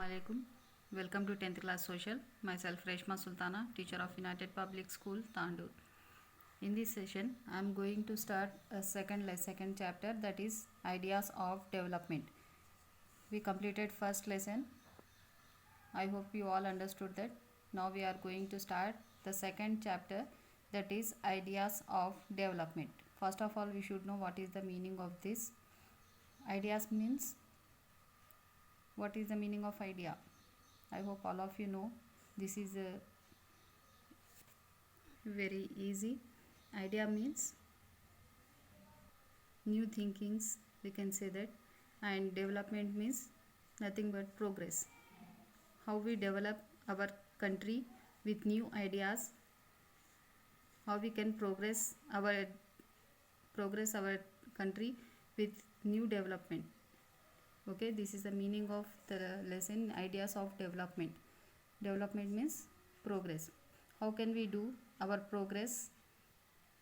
Assalamualaikum. Welcome to 10th class social. Myself Reshma Sultana, teacher of United Public School, Tandur. In this session, I am going to start a second chapter, that is ideas of development. We completed first lesson. I hope you all understood that. Now we are going to start the second chapter, that is ideas of development. First of all, we should know what is the meaning of this. Ideas means, what is the meaning of idea? I hope all of you know. This is very easy. Idea means new thinkings, we can say that, and development means nothing but progress. How we develop our country with new ideas, how we can progress our country with new development. Okay, this is the meaning of the lesson, ideas of development. Development means progress. How can we do our progress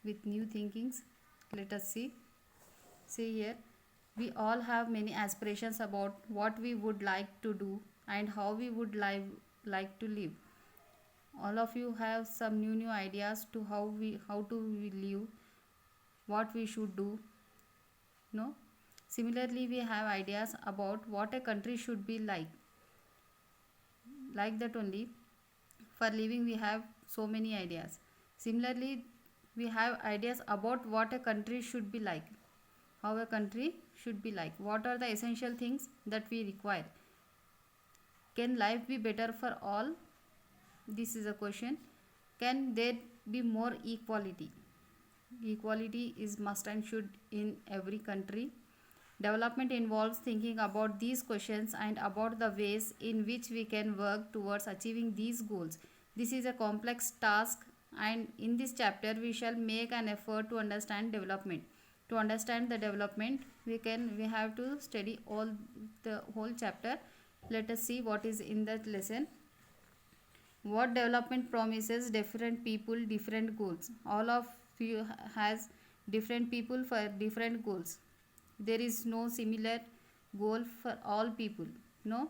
with new thinkings? Let us see. See here, we all have many aspirations about what we would like to do and how we would like to live. All of you have some new ideas to how to live, what we should do. No? Similarly, we have ideas about what a country should be like. Like that only, for living we have so many ideas. Similarly, we have ideas about what a country should be like. How a country should be like. What are the essential things that we require? Can life be better for all? This is a question. Can there be more equality? Equality is must and should in every country. Development involves thinking about these questions and about the ways in which we can work towards achieving these goals. This is a complex task, and in this chapter we shall make an effort to understand development. To understand the development, we have to study the whole chapter. Let us see what is in that lesson. What development promises different people different goals. All of you has different people for different goals. There is no similar goal for all people. No?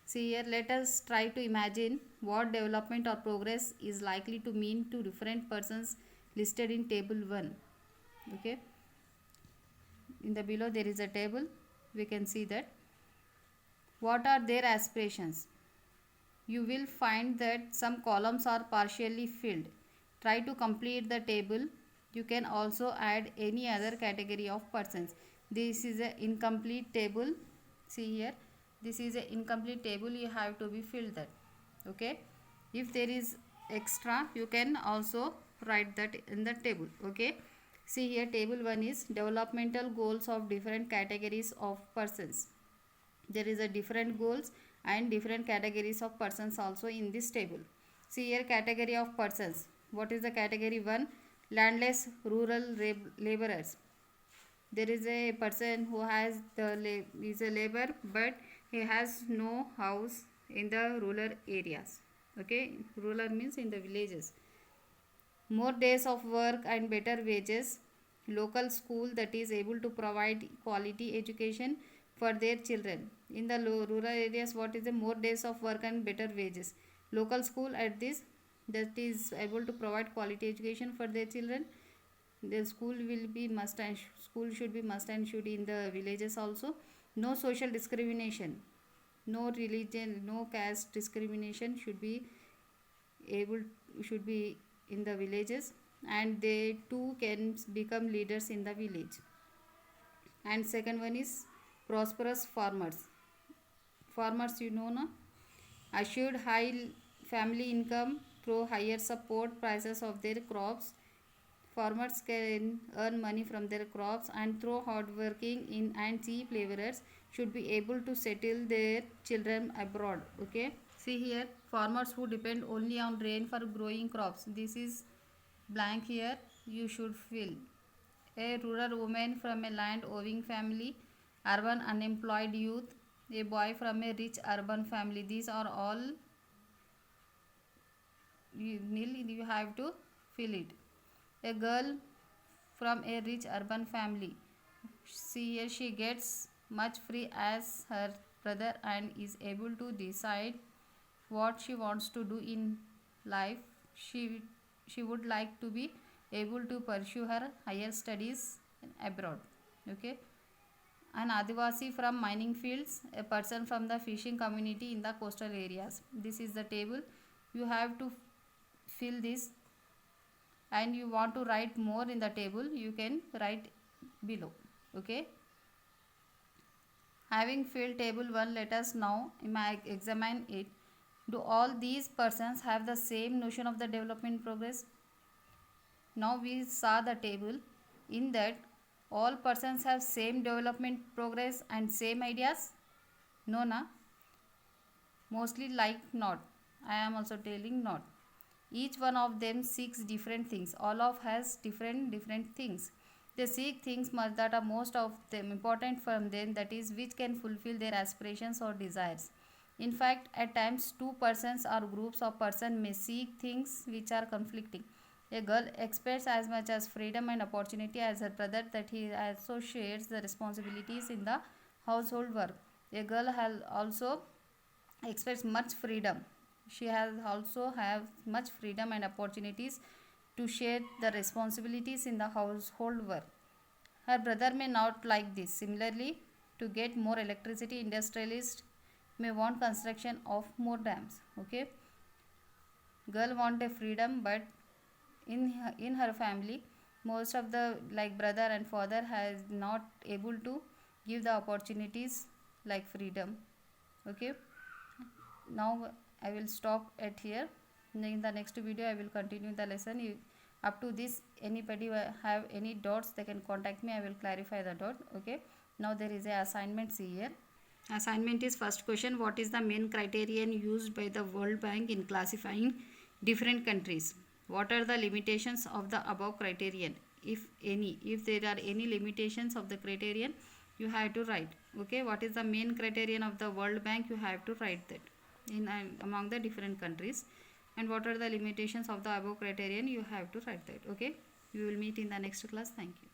See here, let us try to imagine what development or progress is likely to mean to different persons listed in table 1. Okay. In the below there is a table. We can see that. What are their aspirations? You will find that some columns are partially filled. Try to complete the table. You can also add any other category of persons. This is an incomplete table. See here, this is an incomplete table. You have to be filled that. Okay. If there is extra, you can also write that in the table. Okay. See here, table 1 is developmental goals of different categories of persons. There is a different goals and different categories of persons also in this table. See here, category of persons. What is the category 1? Landless rural laborers. There is a person who has is a labor, but he has no house in the rural areas. Okay, rural means in the villages. More days of work and better wages. Local school that is able to provide quality education for their children. In the rural areas, what is the more days of work and better wages? Local school at this that is able to provide quality education for their children. The school will be must and school should be must and should in the villages also. No social discrimination, no religion, no caste discrimination should be in the villages, and they too can become leaders in the village. And second one is prosperous farmers. Farmers, you know, na? Assured high family income through higher support prices of their crops. Farmers can earn money from their crops, and through hardworking in and cheap laborers should be able to settle their children abroad. Okay. See here, farmers who depend only on rain for growing crops. This is blank here. You should fill. A rural woman from a land owning family, urban unemployed youth, a boy from a rich urban family. These are all you have to fill it. A girl from a rich urban family. See here, she gets much free as her brother and is able to decide what she wants to do in life. She would like to be able to pursue her higher studies abroad. Okay. An Adivasi from mining fields, a person from the fishing community in the coastal areas. This is the table. You have to fill this, and you want to write more in the table, you can write below. Okay. Having filled table 1, let us now examine it. Do all these persons have the same notion of the development progress? Now we saw the table. In that, all persons have same development progress and same ideas? No, na? Mostly like not. I am also telling not. Each one of them seeks different things. All of has different things. They seek things that are most of them important for them, that is, which can fulfill their aspirations or desires. In fact, at times, two persons or groups of persons may seek things which are conflicting. A girl expects as much as freedom and opportunity as her brother, that he also shares the responsibilities in the household work. A girl also expects much freedom. She has also have much freedom and opportunities to share the responsibilities in the household work. Her brother may not like this. Similarly, to get more electricity, industrialists may want construction of more dams. Okay. Girl want a freedom, but in her family, most of the brother and father has not able to give the opportunities like freedom. Okay. Now I will stop at here. In the next video I will continue the lesson. Up to this, anybody have any doubts, they can contact me. I will clarify the doubt. Okay. Now there is a assignment. See here. Assignment is first question. What is the main criterion used by the World Bank in classifying different countries? What are the limitations of the above criterion, if any? If there are any limitations of the criterion, you have to write. Okay. What is the main criterion of the World Bank? You have to write that in among the different countries. And what are the limitations of the above criterion? You have to write that. Okay. We will meet in the next class. Thank you.